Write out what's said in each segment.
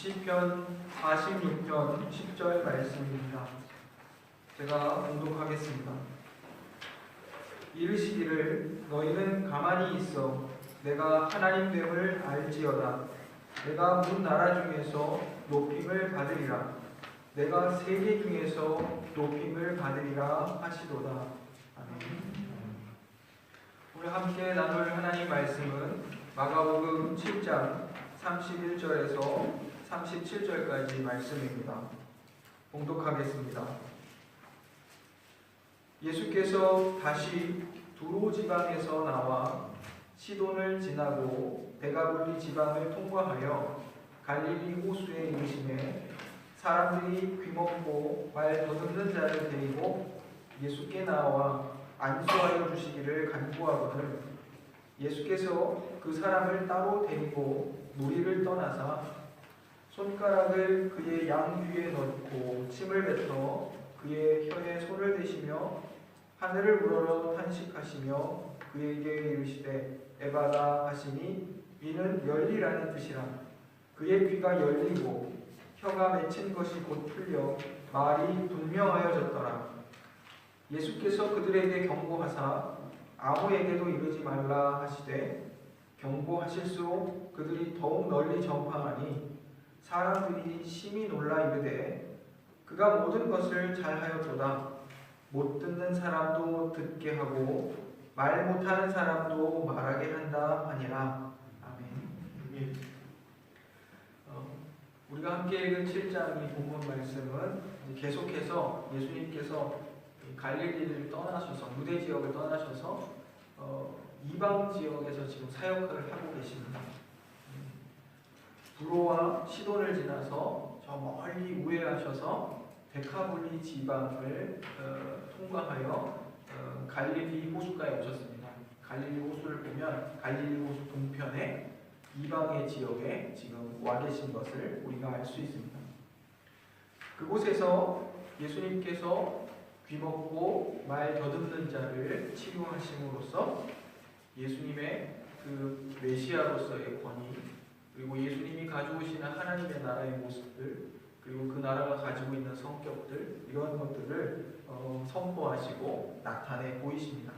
시편 46편 10절 말씀입니다. 제가 봉독하겠습니다. 이르시기를 너희는 가만히 있어 내가 하나님 됨을 알지어다. 내가 문 나라 중에서 높임을 받으리라. 내가 세계 중에서 높임을 받으리라 하시도다. 아멘. 오늘 함께 나눌 하나님 말씀은 마가복음 7장 31절에서 37절까지 말씀입니다. 봉독하겠습니다. 예수께서 다시 두로 지방에서 나와 시돈을 지나고 데가볼리 지방을 통과하여 갈릴리 호수에 이르시매 사람들이 귀먹고 말 더듬는 자를 데리고 예수께 나와 안수하여 주시기를 간구하거늘 예수께서 그 사람을 따로 데리고 무리를 떠나사 손가락을 그의 양귀에 넣고 침을 뱉어 그의 혀에 손을 대시며 하늘을 우러러 탄식하시며 그에게 이르시되 에바다 하시니 이는 열리라는 뜻이라. 그의 귀가 열리고 혀가 맺힌 것이 곧 풀려 말이 분명하여졌더라. 예수께서 그들에게 경고하사 아무에게도 이르지 말라 하시되 경고하실수록 그들이 더욱 널리 전파하니 사람들이 심히 놀라 이르되 그가 모든 것을 잘하였도다. 못 듣는 사람도 듣게 하고 말 못하는 사람도 말하게 한다 하니라. 아멘. 우리가 함께 읽은 7장 이 본문 말씀은 계속해서 예수님께서 갈릴리를 떠나셔서 유대 지역을 떠나셔서 이방 지역에서 지금 사역을 하고 계십니다. 두로와 시돈을 지나서 저 멀리 우회하셔서 데가볼리 지방을 통과하여 갈릴리 호수가에 오셨습니다. 갈릴리 호수를 보면 갈릴리 호수 동편에 이방의 지역에 지금 와 계신 것을 우리가 알 수 있습니다. 그곳에서 예수님께서 귀먹고 말 더듬는 자를 치유하심으로써 예수님의 그 메시아로서의 권위, 그리고 예수님이 가져오시는 하나님의 나라의 모습들, 그리고 그 나라가 가지고 있는 성격들, 이런 것들을 선포하시고 나타내 보이십니다.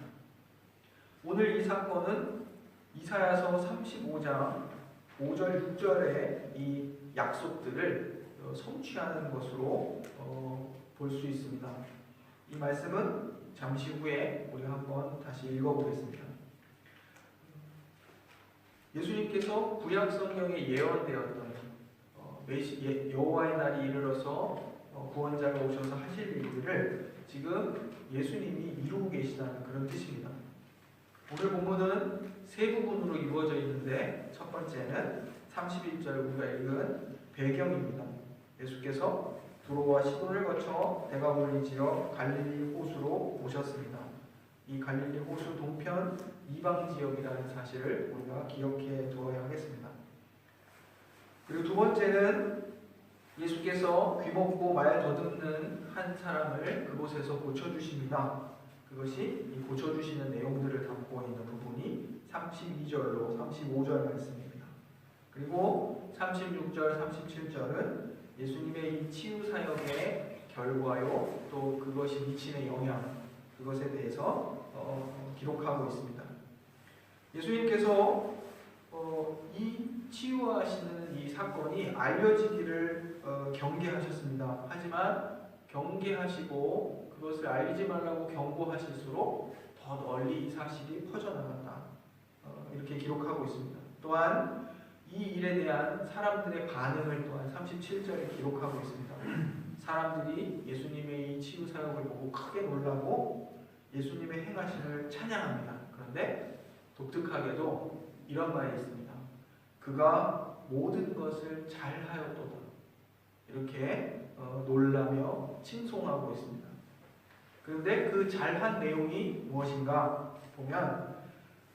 오늘 이 사건은 이사야서 35장 5절 6절의 이 약속들을 성취하는 것으로 볼 수 있습니다. 이 말씀은 잠시 후에 우리가 한번 다시 읽어보겠습니다. 예수님께서 구약 성경에 예언되었던 여호와의 날이 이르러서 구원자가 오셔서 하실 일들을 지금 예수님이 이루고 계시다는 그런 뜻입니다. 오늘 본문은 세 부분으로 이루어져 있는데 첫 번째는 31절 우리가 읽은 배경입니다. 예수께서 두로와 시돈을 거쳐 데가볼리 지역 갈릴리 호수로 오셨습니다. 이 갈릴리 호수 동편 이방 지역이라는 사실을 우리가 기억해 두어야 하겠습니다. 그리고 두 번째는 예수께서 귀먹고 말 더듬는 한 사람을 그곳에서 고쳐주십니다. 그것이 이 고쳐주시는 내용들을 담고 있는 부분이 32절로 35절 말씀입니다. 그리고 36절, 37절은 예수님의 이 치유 사역의 결과요, 또 그것이 미치는 영향, 그것에 대해서 기록하고 있습니다. 예수님께서 이 치유하시는 이 사건이 알려지기를 경계하셨습니다. 하지만 경계하시고 그것을 알리지 말라고 경고하실수록 더 널리 이 사실이 퍼져나간다. 이렇게 기록하고 있습니다. 또한 이 일에 대한 사람들의 반응을 또한 37절에 기록하고 있습니다. 사람들이 예수님의 이 치유 사역을 보고 크게 놀라고 예수님의 행하심을 찬양합니다. 그런데 독특하게도 이런 말이 있습니다. 그가 모든 것을 잘하였도다. 이렇게 놀라며 칭송하고 있습니다. 그런데 그 잘한 내용이 무엇인가 보면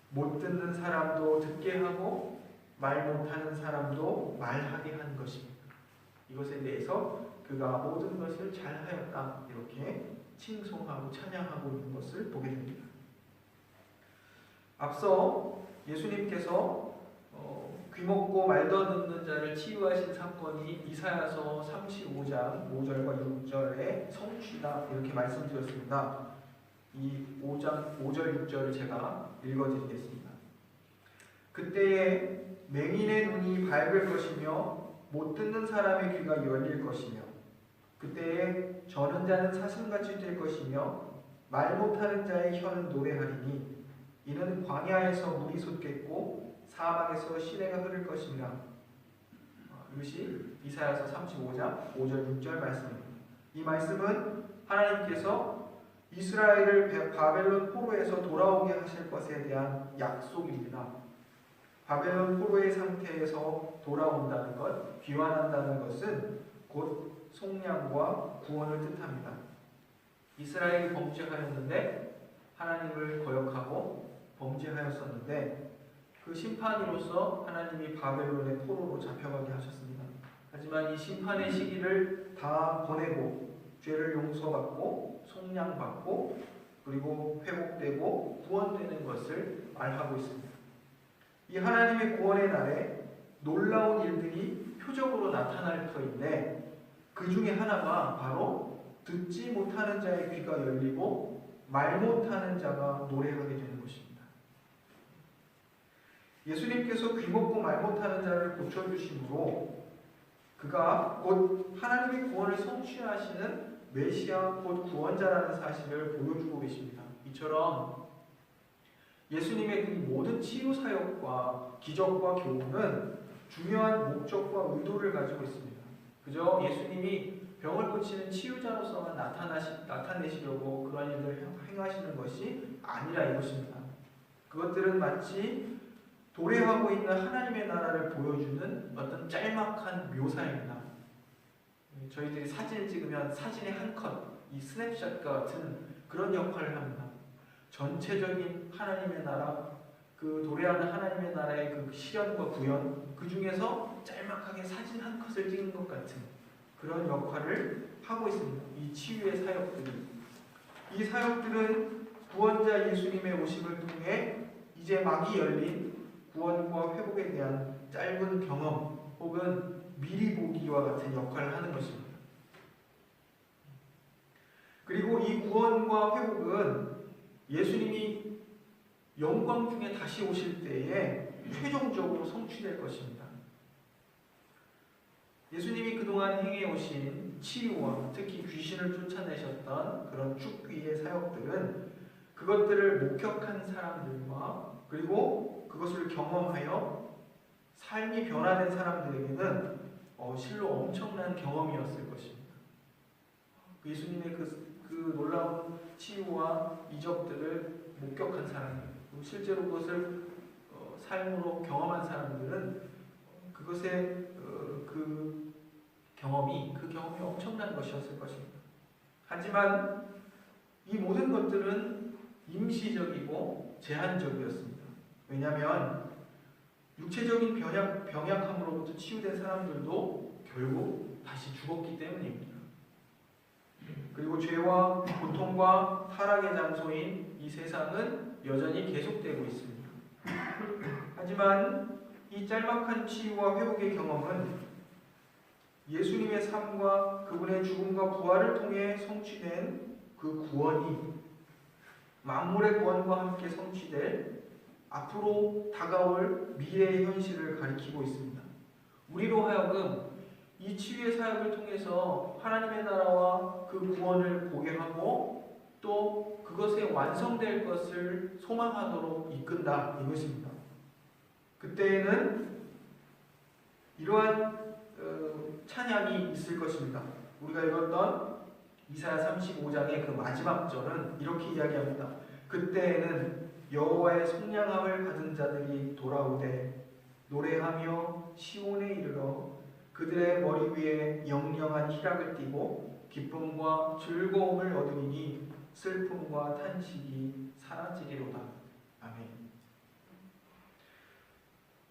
못 듣는 사람도 듣게 하고 말 못하는 사람도 말하게 한 것입니다. 이것에 대해서 그가 모든 것을 잘하였다. 이렇게 칭송하고 찬양하고 있는 것을 보게 됩니다. 앞서 예수님께서 귀먹고 말도 듣는 자를 치유하신 사건이 이사야서 35장 5절과 6절의 성취다 이렇게 말씀드렸습니다. 이 5장 5절 6절을 제가 읽어드리겠습니다. 그때에 맹인의 눈이 밝을 것이며 못 듣는 사람의 귀가 열릴 것이며 그때에 저는 자는 사슴같이 될 것이며 말 못하는 자의 혀는 노래하리니 이는 광야에서 물이 솟겠고 사막에서 시내가 흐를 것이니라. 이것이 이사야서 35장 5절 6절 말씀입니다. 이 말씀은 하나님께서 이스라엘을 바벨론 포로에서 돌아오게 하실 것에 대한 약속입니다. 바벨론 포로의 상태에서 돌아온다는 것, 귀환한다는 것은 곧 속량과 구원을 뜻합니다. 이스라엘이 범죄하였는데 하나님을 거역하고 범죄하였었는데 그 심판으로서 하나님이 바벨론의 포로로 잡혀가게 하셨습니다. 하지만 이 심판의 시기를 다 보내고 죄를 용서받고 속량받고 그리고 회복되고 구원되는 것을 말하고 있습니다. 이 하나님의 구원의 날에 놀라운 일들이 표적으로 나타날 터인데 그 중에 하나가 바로 듣지 못하는 자의 귀가 열리고 말 못하는 자가 노래하게 되는 것입니다. 예수님께서 귀 먹고 말 못하는 자를 고쳐주심으로 그가 곧 하나님의 구원을 성취하시는 메시아 곧 구원자라는 사실을 보여주고 계십니다. 이처럼 예수님의 그 모든 치유 사역과 기적과 교훈은 중요한 목적과 의도를 가지고 있습니다. 그저 예수님이 병을 고치는 치유자로서만 나타내시려고 그러한 일을 행하시는 것이 아니라 이것입니다. 그것들은 마치 도래하고 있는 하나님의 나라를 보여주는 어떤 짤막한 묘사입니다. 저희들이 사진을 찍으면 사진의 한 컷, 이 스냅샷과 같은 그런 역할을 합니다. 전체적인 하나님의 나라, 그 도래하는 하나님의 나라의 그 실현과 구현, 그 중에서 짤막하게 사진 한 컷을 찍는 것 같은 그런 역할을 하고 있습니다. 이 치유의 사역들이. 이 사역들은 구원자 예수님의 오심을 통해 이제 막이 열린 구원과 회복에 대한 짧은 경험 혹은 미리 보기와 같은 역할을 하는 것입니다. 그리고 이 구원과 회복은 예수님이 영광 중에 다시 오실 때에 최종적으로 성취될 것입니다. 예수님이 그동안 행해 오신 치유와 특히 귀신을 쫓아내셨던 그런 축귀의 사역들은 그것들을 목격한 사람들과 그리고 그것을 경험하여 삶이 변화된 사람들에게는 실로 엄청난 경험이었을 것입니다. 예수님의 그 놀라운 치유와 이적들을 목격한 사람들, 실제로 그것을 삶으로 경험한 사람들은 그것의 그 경험이 엄청난 것이었을 것입니다. 하지만 이 모든 것들은 임시적이고 제한적이었습니다. 왜냐하면 육체적인 병약함으로부터 치유된 사람들도 결국 다시 죽었기 때문입니다. 그리고 죄와 고통과 타락의 장소인 이 세상은 여전히 계속되고 있습니다. 하지만 이 짤막한 치유와 회복의 경험은 예수님의 삶과 그분의 죽음과 부활을 통해 성취된 그 구원이 만물의 구원과 함께 성취될 앞으로 다가올 미래의 현실을 가리키고 있습니다. 우리로 하여금 이 치유의 사역을 통해서 하나님의 나라와 그 구원을 보게 하고 또 그것에 완성될 것을 소망하도록 이끈다 이것입니다. 그때에는 이러한 찬양이 있을 것입니다. 우리가 읽었던 이사야 35장의 그 마지막 절은 이렇게 이야기합니다. 그때에는 여호와의 속량함을 받은 자들이 돌아오되 노래하며 시온에 이르러 그들의 머리 위에 영영한 희락을 띠고 기쁨과 즐거움을 얻으리니 슬픔과 탄식이 사라지리로다. 아멘.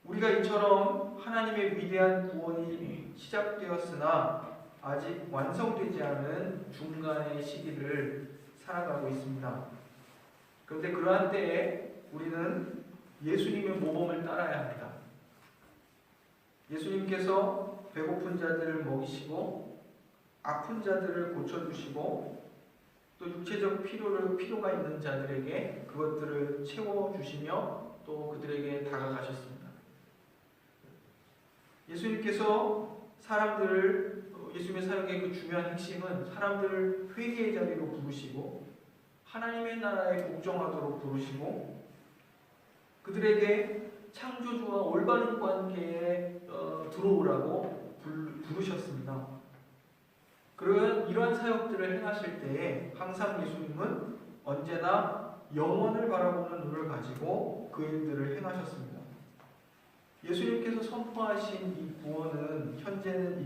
우리가 이처럼 하나님의 위대한 구원이 시작되었으나 아직 완성되지 않은 중간의 시기를 살아가고 있습니다. 그런데 그러한 때에 우리는 예수님의 모범을 따라야 합니다. 예수님께서 배고픈 자들을 먹이시고 아픈 자들을 고쳐주시고 또 육체적 필요가 있는 자들에게 그것들을 채워주시며 또 그들에게 다가가셨습니다. 예수님께서 예수님의 사역의 그 중요한 핵심은 사람들을 회개의 자리로 부르시고 하나님의 나라에 복종하도록 부르시고 그들에게 창조주와 올바른 관계에 들어오라고 부르셨습니다. 그런 이러한 사역들을 행하실 때에 항상 예수님은 언제나 영원을 바라보는 눈을 가지고 그 일들을 행하셨습니다. 예수님께서 선포하신 이 구원은 현재는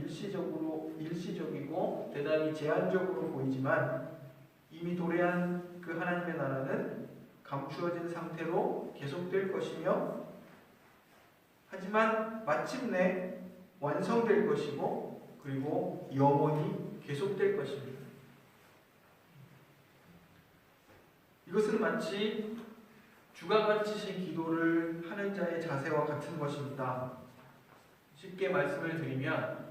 일시적이고 대단히 제한적으로 보이지만 이미 도래한 그 하나님의 나라는 감추어진 상태로 계속될 것이며 하지만 마침내 완성될 것이고 그리고 영원히 계속될 것입니다. 이것은 마치 주가 가르치신 기도를 하는 자의 자세와 같은 것입니다. 쉽게 말씀을 드리면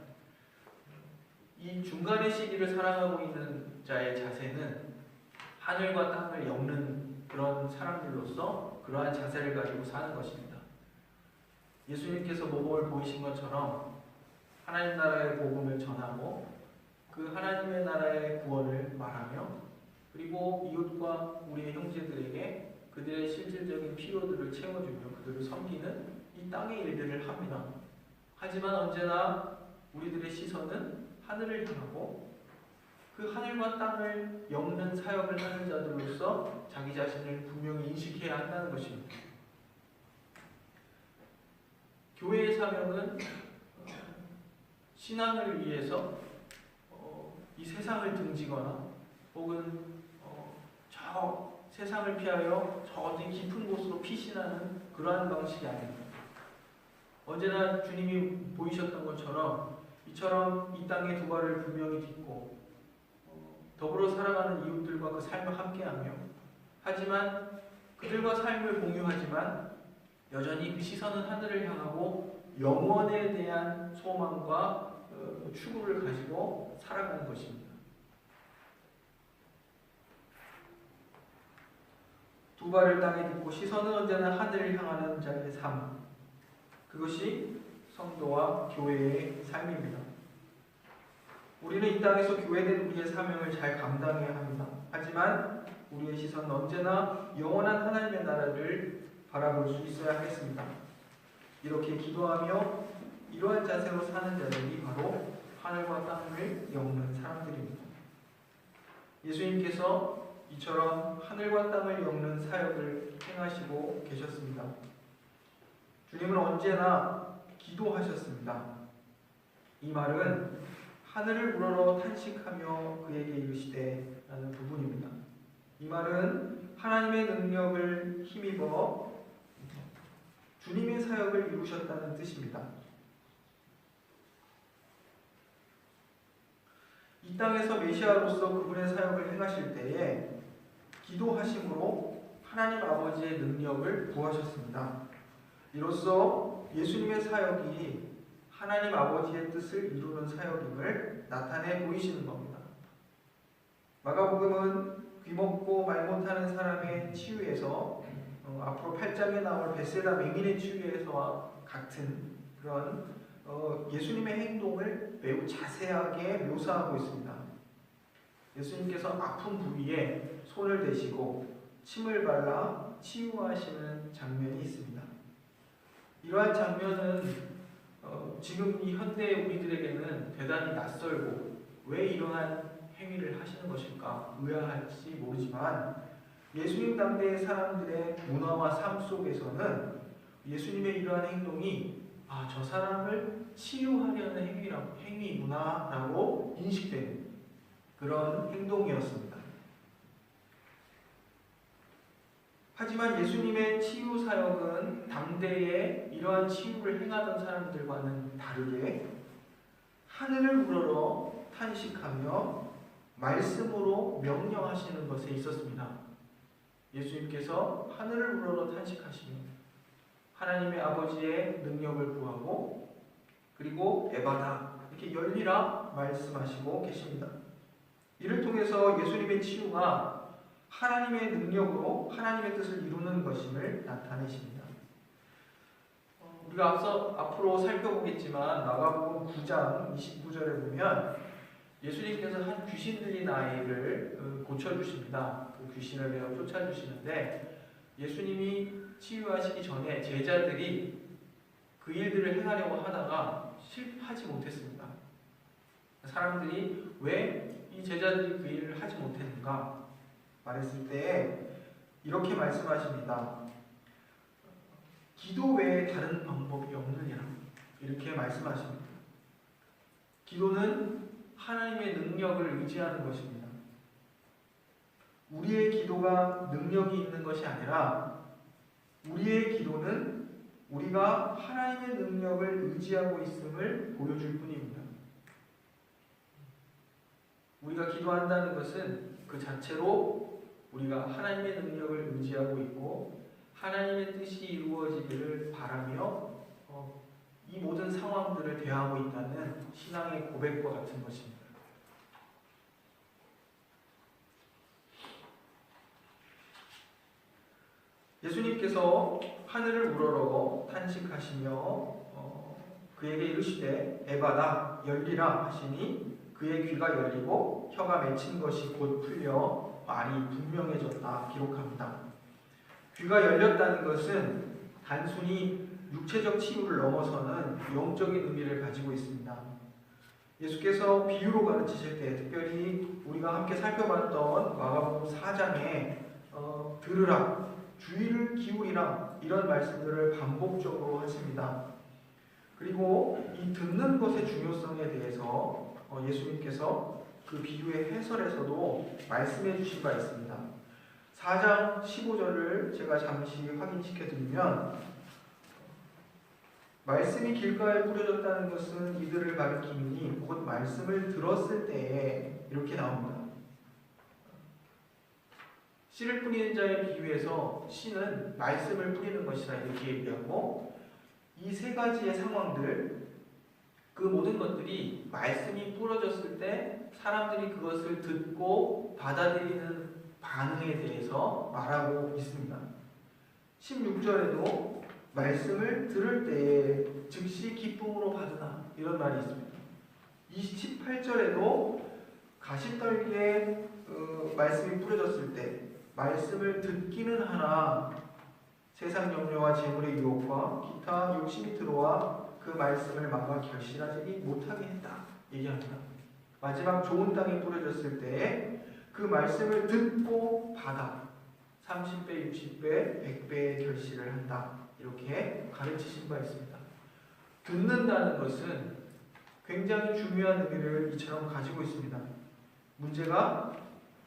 이 중간의 시기를 살아가고 있는 자의 자세는 하늘과 땅을 엮는 그런 사람들로서 그러한 자세를 가지고 사는 것입니다. 예수님께서 모범을 보이신 것처럼 하나님 나라의 복음을 전하고 그 하나님의 나라의 구원을 말하며 그리고 이웃과 우리의 형제들에게 그들의 실질적인 필요들을 채워주며 그들을 섬기는 이 땅의 일들을 합니다. 하지만 언제나 우리들의 시선은 하늘을 향하고 그 하늘과 땅을 엮는 사역을 하는 자들로서 자기 자신을 분명히 인식해야 한다는 것입니다. 교회의 사명은 신앙을 위해서 이 세상을 등지거나 혹은 저 세상을 피하여 저 어디 깊은 곳으로 피신하는 그러한 방식이 아닙니다. 언제나 주님이 보이셨던 것처럼 이처럼 이 땅의 두 발을 분명히 딛고 더불어 살아가는 이웃들과 그 삶을 함께하며 하지만 그들과 삶을 공유하지만 여전히 그 시선은 하늘을 향하고 영원에 대한 소망과 추구를 가지고 살아가는 것입니다. 두 발을 땅에 딛고 시선은 언제나 하늘을 향하는 자의 삶, 그것이 성도와 교회의 삶입니다. 우리는 이 땅에서 교회된 우리의 사명을 잘 감당해야 합니다. 하지만 우리의 시선은 언제나 영원한 하나님의 나라를 바라볼 수 있어야 하겠습니다. 이렇게 기도하며 이러한 자세로 사는 자들이 바로 하늘과 땅을 엮는 사람들입니다. 예수님께서 이처럼 하늘과 땅을 엮는 사역을 행하시고 계셨습니다. 주님은 언제나 기도하셨습니다. 이 말은 하늘을 우러러 탄식하며 그에게 이르시되 라는 부분입니다. 이 말은 하나님의 능력을 힘입어 주님의 사역을 이루셨다는 뜻입니다. 이 땅에서 메시아로서 그분의 사역을 행하실 때에 기도하심으로 하나님 아버지의 능력을 구하셨습니다. 이로써 예수님의 사역이 하나님 아버지의 뜻을 이루는 사역임을 나타내 보이시는 겁니다. 마가복음은 귀먹고 말 못하는 사람의 치유에서 앞으로 8장에 나올 벳세다 맹인의 치유에서와 같은 그런 예수님의 행동을 매우 자세하게 묘사하고 있습니다. 예수님께서 아픈 부위에 손을 대시고 침을 발라 치유하시는 장면이 있습니다. 이러한 장면은 지금 이 현대 우리들에게는 대단히 낯설고 왜 이러한 행위를 하시는 것일까 의아할지 모르지만 예수님 당대의 사람들의 문화와 삶 속에서는 예수님의 이러한 행동이 저 사람을 치유하려는 행위구나라고 인식되는 그런 행동이었습니다. 하지만 예수님의 치유 사역은 당대에 이러한 치유를 행하던 사람들과는 다르게 하늘을 우러러 탄식하며 말씀으로 명령하시는 것에 있었습니다. 예수님께서 하늘을 우러러 탄식하시며 하나님의 아버지의 능력을 구하고 그리고 에바다 이렇게 열리라 말씀하시고 계십니다. 이를 통해서 예수님의 치유가 하나님의 능력으로 하나님의 뜻을 이루는 것임을 나타내십니다. 우리가 앞으로 살펴보겠지만 마가복음 9장 29절에 보면 예수님께서 한 귀신 들린 아이를 고쳐주십니다. 그 귀신을 내어 쫓아주시는데 예수님이 치유하시기 전에 제자들이 그 일들을 행하려고 하다가 실패하지 못했습니다. 사람들이 왜 이 제자들이 그 일을 하지 못했는가 말했을 때 이렇게 말씀하십니다. 기도 외에 다른 방법이 없느니라 이렇게 말씀하십니다. 기도는 하나님의 능력을 의지하는 것입니다. 우리의 기도가 능력이 있는 것이 아니라 우리의 기도는 우리가 하나님의 능력을 의지하고 있음을 보여줄 뿐입니다. 우리가 기도한다는 것은 그 자체로 우리가 하나님의 능력을 의지하고 있고 하나님의 뜻이 이루어지기를 바라며 이 모든 상황들을 대하고 있다는 신앙의 고백과 같은 것입니다. 예수님께서 하늘을 우러러 탄식하시며 그에게 이르시되 에바다 열리라 하시니 그의 귀가 열리고 혀가 맺힌 것이 곧 풀려 말이 분명해졌다 기록합니다. 귀가 열렸다는 것은 단순히 육체적 치유를 넘어서는 영적인 의미를 가지고 있습니다. 예수께서 비유로 가르치실 때 특별히 우리가 함께 살펴봤던 마가복음 4장에 들으라, 주의를 기울이라 이런 말씀들을 반복적으로 하십니다. 그리고 이 듣는 것의 중요성에 대해서 예수님께서 그 비유의 해설에서도 말씀해 주신 바 있습니다. 4장 15절을 제가 잠시 확인시켜 드리면 말씀이 길가에 뿌려졌다는 것은 이들을 가리키니 곧 말씀을 들었을 때에 이렇게 나옵니다. 씨를 뿌리는 자의 비유에서 씨는 말씀을 뿌리는 것이라 이렇게 얘기하고 이 세 가지의 상황들 그 모든 것들이 말씀이 뿌려졌을 때 사람들이 그것을 듣고 받아들이는 반응에 대해서 말하고 있습니다. 16절에도 말씀을 들을 때에 즉시 기쁨으로 받으나 이런 말이 있습니다. 28절에도 가시떨기에 말씀이 뿌려졌을 때 말씀을 듣기는 하나 세상 염려와 재물의 유혹과 기타 욕심이 들어와 그 말씀을 막아 결실하지 못하게 했다 얘기합니다. 마지막 좋은 땅에 뿌려졌을 때 그 말씀을 듣고 받아 30배, 60배, 100배의 결실을 한다 이렇게 가르치신 바 있습니다. 듣는다는 것은 굉장히 중요한 의미를 이처럼 가지고 있습니다.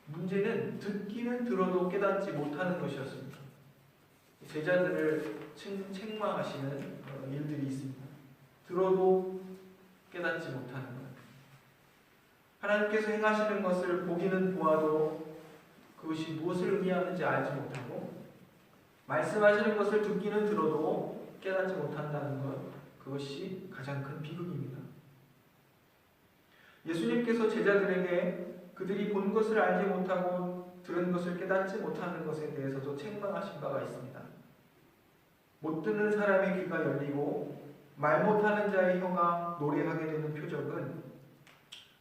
문제는 듣기는 들어도 깨닫지 못하는 것이었습니다. 제자들을 책망하시는 일들이 있습니다. 들어도 깨닫지 못하는 것. 하나님께서 행하시는 것을 보기는 보아도 그것이 무엇을 의미하는지 알지 못하고 말씀하시는 것을 듣기는 들어도 깨닫지 못한다는 것, 그것이 가장 큰 비극입니다. 예수님께서 제자들에게 그들이 본 것을 알지 못하고 들은 것을 깨닫지 못하는 것에 대해서도 책망하신 바가 있습니다. 못 듣는 사람의 귀가 열리고 말 못하는 자의 혀가 노래하게 되는 표적은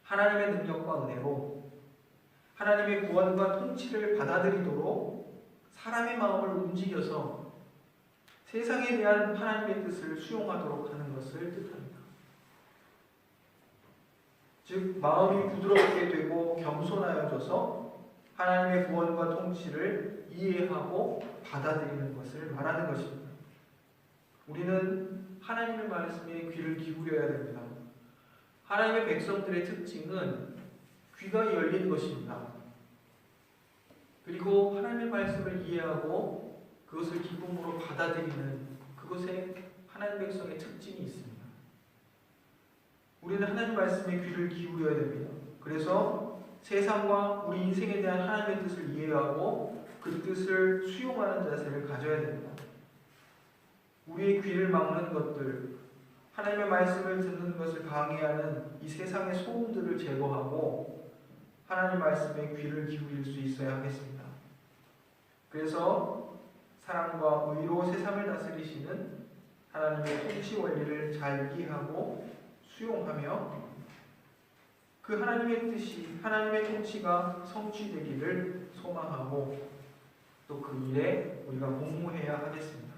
하나님의 능력과 은혜로 하나님의 구원과 통치를 받아들이도록 사람의 마음을 움직여서 세상에 대한 하나님의 뜻을 수용하도록 하는 것을 뜻합니다. 즉 마음이 부드럽게 되고 겸손하여져서 하나님의 구원과 통치를 이해하고 받아들이는 것을 말하는 것입니다. 우리는 하나님의 말씀에 귀를 기울여야 됩니다. 하나님의 백성들의 특징은 귀가 열린 것입니다. 그리고 하나님의 말씀을 이해하고 그것을 기쁨으로 받아들이는 그것에 하나님 백성의 특징이 있습니다. 우리는 하나님 말씀에 귀를 기울여야 됩니다. 그래서 세상과 우리 인생에 대한 하나님의 뜻을 이해하고 그 뜻을 수용하는 자세를 가져야 됩니다. 우리의 귀를 막는 것들, 하나님의 말씀을 듣는 것을 방해하는 이 세상의 소음들을 제거하고 하나님 말씀에 귀를 기울일 수 있어야 하겠습니다. 그래서 사랑과 의로 세상을 다스리시는 하나님의 통치 원리를 잘 이해하고 수용하며 그 하나님의 뜻이, 하나님의 통치가 성취되기를 소망하고 또 그 일에 우리가 공모해야 하겠습니다.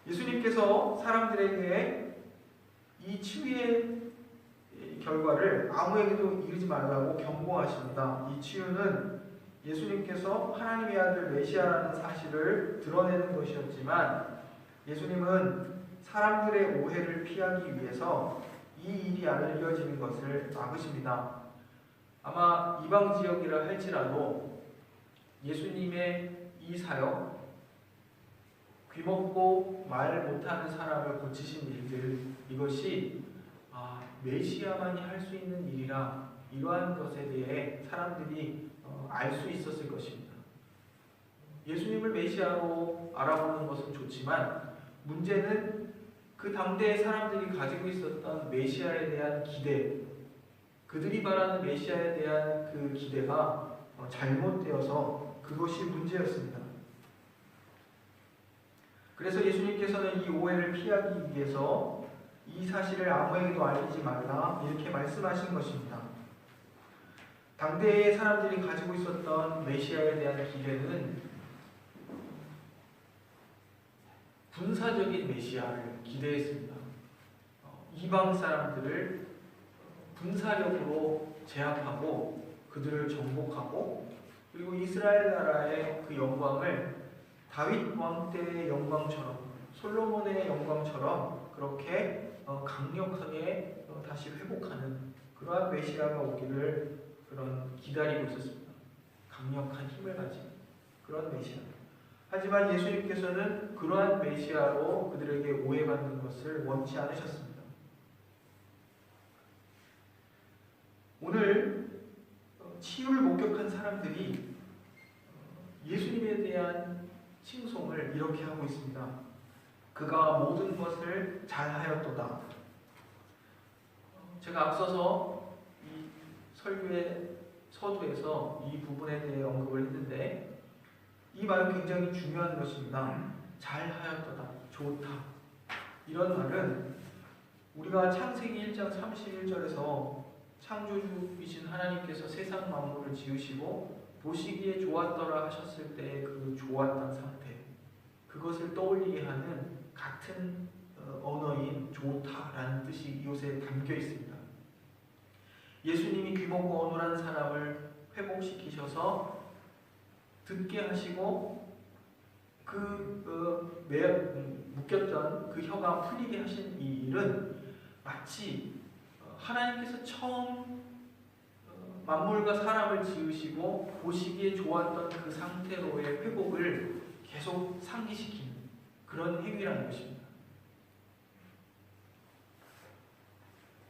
예수님께서 사람들에게 이 치유의 결과를 아무에게도 이르지 말라고 경고하십니다. 이 치유는 예수님께서 하나님의 아들 메시아라는 사실을 드러내는 것이었지만 예수님은 사람들의 오해를 피하기 위해서 이 일이 알려지는 것을 막으십니다. 아마 이방 지역이라 할지라도 예수님의 이 사역, 귀먹고 말 못하는 사람을 고치신 일들, 이것이 메시아만이 할 수 있는 일이라 이러한 것에 대해 사람들이 알 수 있었을 것입니다. 예수님을 메시아로 알아보는 것은 좋지만 문제는 그 당대의 사람들이 가지고 있었던 메시아에 대한 기대, 그들이 바라는 메시아에 대한 그 기대가 잘못되어서 그것이 문제였습니다. 그래서 예수님께서는 이 오해를 피하기 위해서 이 사실을 아무에게도 알리지 말라 이렇게 말씀하신 것입니다. 당대의 사람들이 가지고 있었던 메시아에 대한 기대는 군사적인 메시아를 기대했습니다. 이방 사람들을 군사력으로 제압하고 그들을 정복하고 그리고 이스라엘 나라의 그 영광을 다윗 왕 때의 영광처럼 솔로몬의 영광처럼 그렇게 강력하게 다시 회복하는 그러한 메시아가 오기를 기다리고 있었습니다. 강력한 힘을 가진 그런 메시아. 하지만 예수님께서는 그러한 메시아로 그들에게 오해받는 것을 원치 않으셨습니다. 오늘 치유를 목격한 사람들이 예수님에 대한 칭송을 이렇게 하고 있습니다. 그가 모든 것을 잘하였도다. 제가 앞서서 이 설교의 서두에서 이 부분에 대해 언급을 했는데 이 말은 굉장히 중요한 것입니다. 잘하였도다, 좋다. 이런 말은 우리가 창세기 1장 31절에서 창조주이신 하나님께서 세상 만물을 지으시고 보시기에 좋았더라 하셨을 때의 그 좋았던 상태, 그것을 떠올리게 하는 같은 언어인 좋다라는 뜻이 이곳에 담겨 있습니다. 예수님이 귀먹고 어눌한 사람을 회복시키셔서 듣게 하시고 묶였던 그 혀가 풀리게 하신 이 일은 마치 하나님께서 처음 만물과 사람을 지으시고 보시기에 좋았던 그 상태로의 회복을 계속 상기시키는 그런 행위라는 것입니다.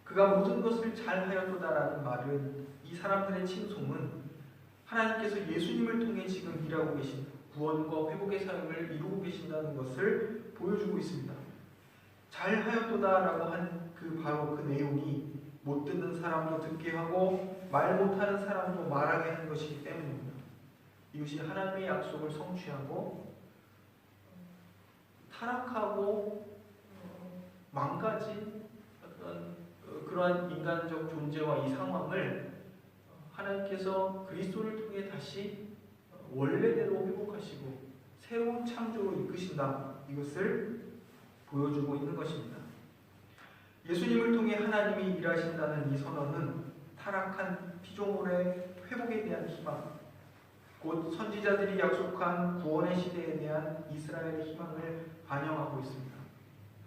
그가 모든 것을 잘하였도다라는 말은 이 사람들의 칭송은 하나님께서 예수님을 통해 지금 일하고 계신 구원과 회복의 사역을 이루고 계신다는 것을 보여주고 있습니다. 잘하였도다라고 한 바로 그 내용이 못 듣는 사람도 듣게 하고 말 못하는 사람도 말하게 하는 것이기 때문입니다. 이것이 하나님의 약속을 성취하고 타락하고 망가진 어떤 그러한 인간적 존재와 이 상황을 하나님께서 그리스도를 통해 다시 원래대로 회복하시고 새로운 창조로 이끄신다. 이것을 보여주고 있는 것입니다. 예수님을 통해 하나님이 일하신다는 이 선언은 타락한 피조물의 회복에 대한 희망, 곧 선지자들이 약속한 구원의 시대에 대한 이스라엘의 희망을 반영하고 있습니다.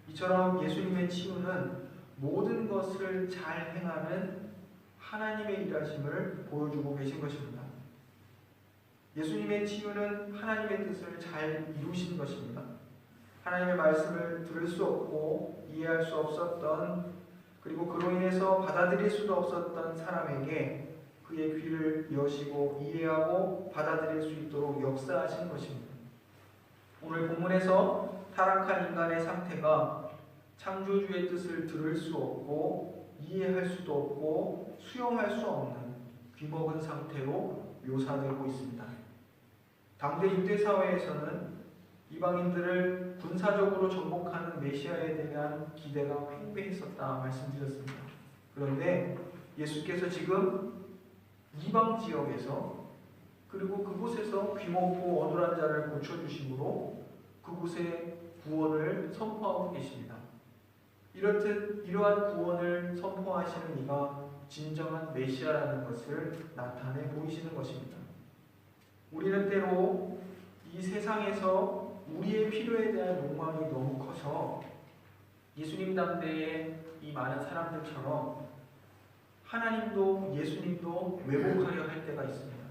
이처럼 예수님의 치유는 모든 것을 잘 행하는 하나님의 일하심을 보여주고 계신 것입니다. 예수님의 치유는 하나님의 뜻을 잘 이루신 것입니다. 하나님의 말씀을 들을 수 없고 이해할 수 없었던, 그리고 그로 인해서 받아들일 수도 없었던 사람에게 그의 귀를 여시고 이해하고 받아들일 수 있도록 역사하신 것입니다. 오늘 본문에서 타락한 인간의 상태가 창조주의 뜻을 들을 수 없고 이해할 수도 없고 수용할 수 없는 귀먹은 상태로 묘사되고 있습니다. 당대 유대 사회에서는 이방인들을 군사적으로 정복하는 메시아에 대한 기대가 팽배했었다 말씀드렸습니다. 그런데 예수께서 지금 이방 지역에서 그리고 그곳에서 귀먹고 어눌한 자를 고쳐주심으로 그곳에 구원을 선포하고 계십니다. 이렇듯 이러한 구원을 선포하시는 이가 진정한 메시아라는 것을 나타내 보이시는 것입니다. 우리는 때로 이 세상에서 우리의 필요에 대한 욕망이 너무 커서 예수님 당대의 이 많은 사람들처럼 하나님도 예수님도 왜곡하려 할 때가 있습니다.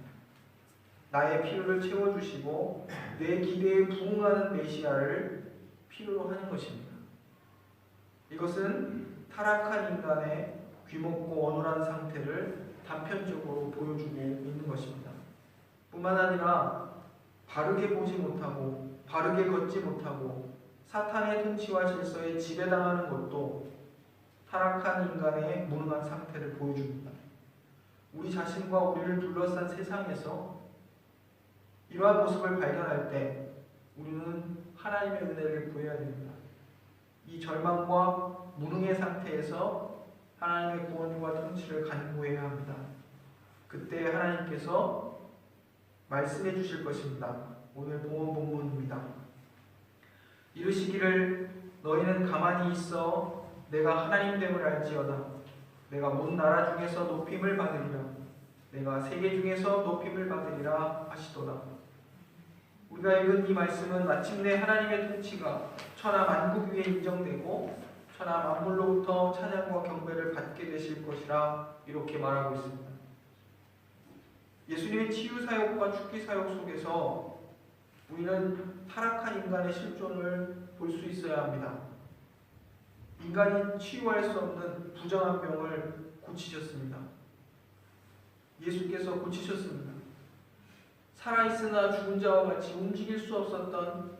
나의 필요를 채워주시고 내 기대에 부응하는 메시아를 필요로 하는 것입니다. 이것은 타락한 인간의 귀먹고 어눌한 상태를 단편적으로 보여주고 있는 것입니다. 뿐만 아니라 바르게 보지 못하고 바르게 걷지 못하고 사탄의 통치와 질서에 지배당하는 것도 타락한 인간의 무능한 상태를 보여줍니다. 우리 자신과 우리를 둘러싼 세상에서 이러한 모습을 발견할 때 우리는 하나님의 은혜를 구해야 됩니다. 이 절망과 무능의 상태에서 하나님의 구원과 통치를 간구해야 합니다. 그때 하나님께서 말씀해 주실 것입니다. 오늘 본문입니다. 이르시기를 너희는 가만히 있어 내가 하나님됨을 알지어다. 내가 온 나라 중에서 높임을 받으리라. 내가 세계 중에서 높임을 받으리라 하시도다. 우리가 읽은 이 말씀은 마침내 하나님의 통치가 천하 만국 위에 인정되고 천하 만물로부터 찬양과 경배를 받게 되실 것이라 이렇게 말하고 있습니다. 예수님의 치유사역과 축기사역 속에서 우리는 타락한 인간의 실존을 볼 수 있어야 합니다. 인간이 치유할 수 없는 부정한 병을 고치셨습니다. 예수께서 고치셨습니다. 살아있으나 죽은 자와 같이 움직일 수 없었던,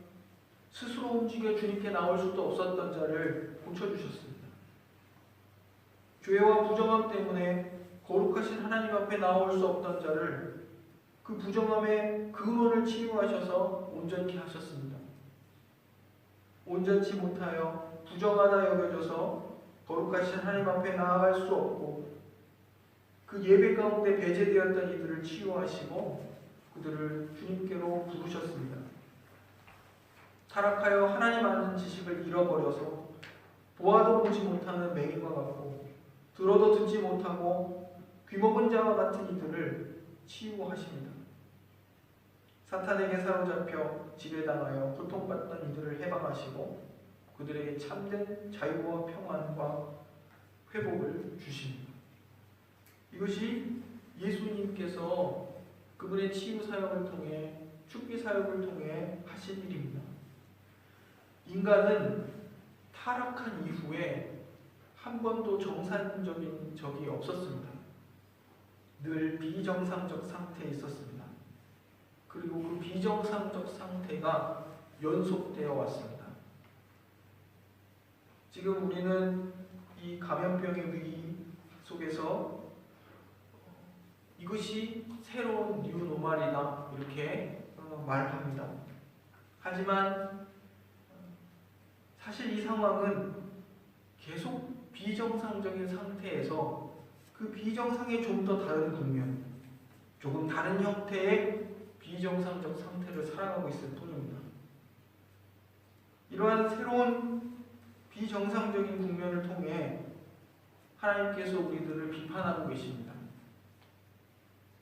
스스로 움직여 주님께 나올 수도 없었던 자를 고쳐주셨습니다. 죄와 부정함 때문에 거룩하신 하나님 앞에 나올 수 없던 자를 그 부정함의 근원을 치유하셔서 온전케 하셨습니다. 온전치 못하여 부정하다 여겨져서 거룩하신 하나님 앞에 나아갈 수 없고 그 예배 가운데 배제되었던 이들을 치유하시고 그들을 주님께로 부르셨습니다. 타락하여 하나님 아는 지식을 잃어버려서 보아도 보지 못하는 맹인과 같고 들어도 듣지 못하고 귀먹은 자와 같은 이들을 치유하십니다. 사탄에게 사로잡혀 지배당하여 고통받던 이들을 해방하시고 그들에게 참된 자유와 평안과 회복을 주십니다. 이것이 예수님께서 그분의 치유 사역을 통해 축기 사역을 통해 하신 일입니다. 인간은 타락한 이후에 한 번도 정상적인 적이 없었습니다. 늘 비정상적 상태에 있었습니다. 그리고 그 비정상적 상태가 연속되어 왔습니다. 지금 우리는 이 감염병의 위기 속에서 이것이 새로운 뉴노멀이다 이렇게 말합니다. 하지만 사실 이 상황은 계속 비정상적인 상태에서 그 비정상의 좀 더 다른 국면, 조금 다른 형태의 비정상적 상태를 살아가고 있을 뿐입니다. 이러한 새로운 비정상적인 국면을 통해 하나님께서 우리들을 비판하고 계십니다.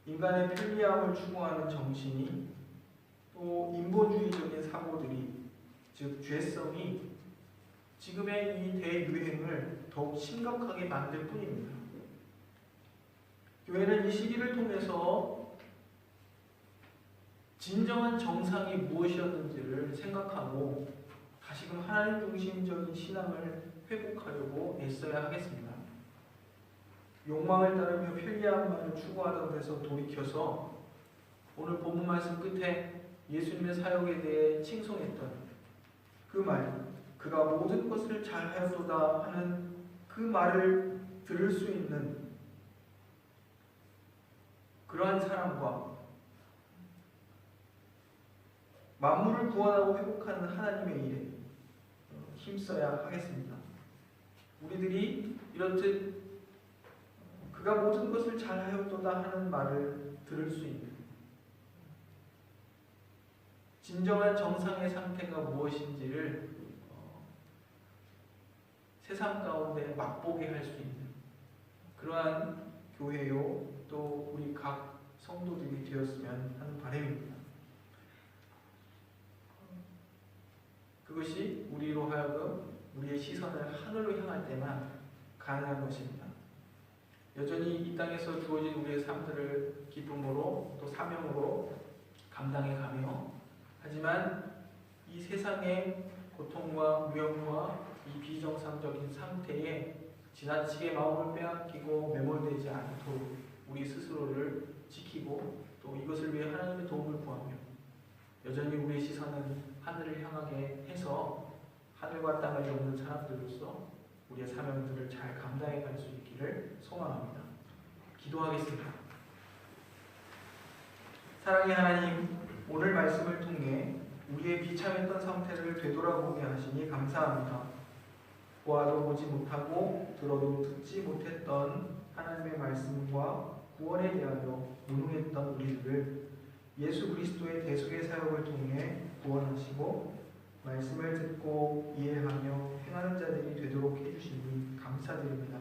인간의 편리함을 추구하는 정신이 또 인본주의적인 사고들이 즉 죄성이 지금의 이 대유행을 더욱 심각하게 만들 뿐입니다. 교회는 이 시기를 통해서 진정한 정상이 무엇이었는지를 생각하고 다시금 하나님 중심적인 신앙을 회복하려고 애써야 하겠습니다. 욕망을 따르며 편리함만을 추구하던 데서 돌이켜서 오늘 본문 말씀 끝에 예수님의 사역에 대해 칭송했던 그 말, 그가 모든 것을 잘하였도다 하는 그 말을 들을 수 있는 그러한 사람과 만물을 구원하고 회복하는 하나님의 일에 힘써야 하겠습니다. 우리들이 이렇듯 그가 모든 것을 잘하였도다 하는 말을 들을 수 있는 진정한 정상의 상태가 무엇인지를 세상 가운데 맛보게 할 수 있는 그러한 교회요, 또 우리 각 성도들이 되었으면 하는 바람입니다. 그것이 우리로 하여금 우리의 시선을 하늘로 향할 때만 가능한 것입니다. 여전히 이 땅에서 주어진 우리의 삶들을 기쁨으로 또 사명으로 감당해 가며, 하지만 이 세상의 고통과 무형과 이 비정상적인 상태에 지나치게 마음을 빼앗기고 매몰되지 않도록 우리 스스로를 지키고 또 이것을 위해 하나님의 도움을 구하며 여전히 우리의 시선은 하늘을 향하게 해서 하늘과 땅을 엮는 사람들로서 우리의 사명들을 잘 감당해 갈 수 있기를 소망합니다. 기도하겠습니다. 사랑의 하나님, 오늘 말씀을 통해 우리의 비참했던 상태를 되돌아보게 하시니 감사합니다. 보아도 보지 못하고 들어도 듣지 못했던 하나님의 말씀과 구원에 대하여 무능했던 우리들을 예수 그리스도의 대속의 사역을 통해 구원하시고 말씀을 듣고 이해하며 행하는 자들이 되도록 해주시니 감사드립니다.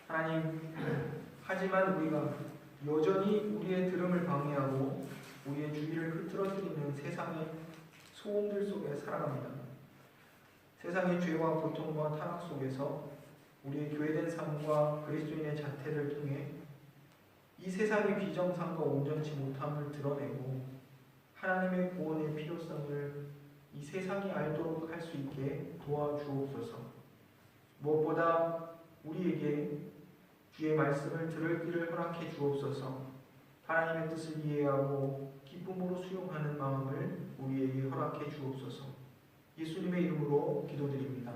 하나님, 하지만 우리가 여전히 우리의 들음을 방해하고 우리의 주의를 흐트러뜨리는 세상의 소음들 속에 살아갑니다. 세상의 죄와 고통과 타락 속에서 우리의 교회된 삶과 그리스도인의 자태를 통해 이 세상의 비정상과 온전치 못함을 드러내고 하나님의 구원의 필요성을 이 세상이 알도록 할 수 있게 도와주옵소서. 무엇보다 우리에게 주의 말씀을 들을 길을 허락해 주옵소서. 하나님의 뜻을 이해하고 기쁨으로 수용하는 마음을 우리에게 허락해 주옵소서. 예수님의 이름으로 기도드립니다.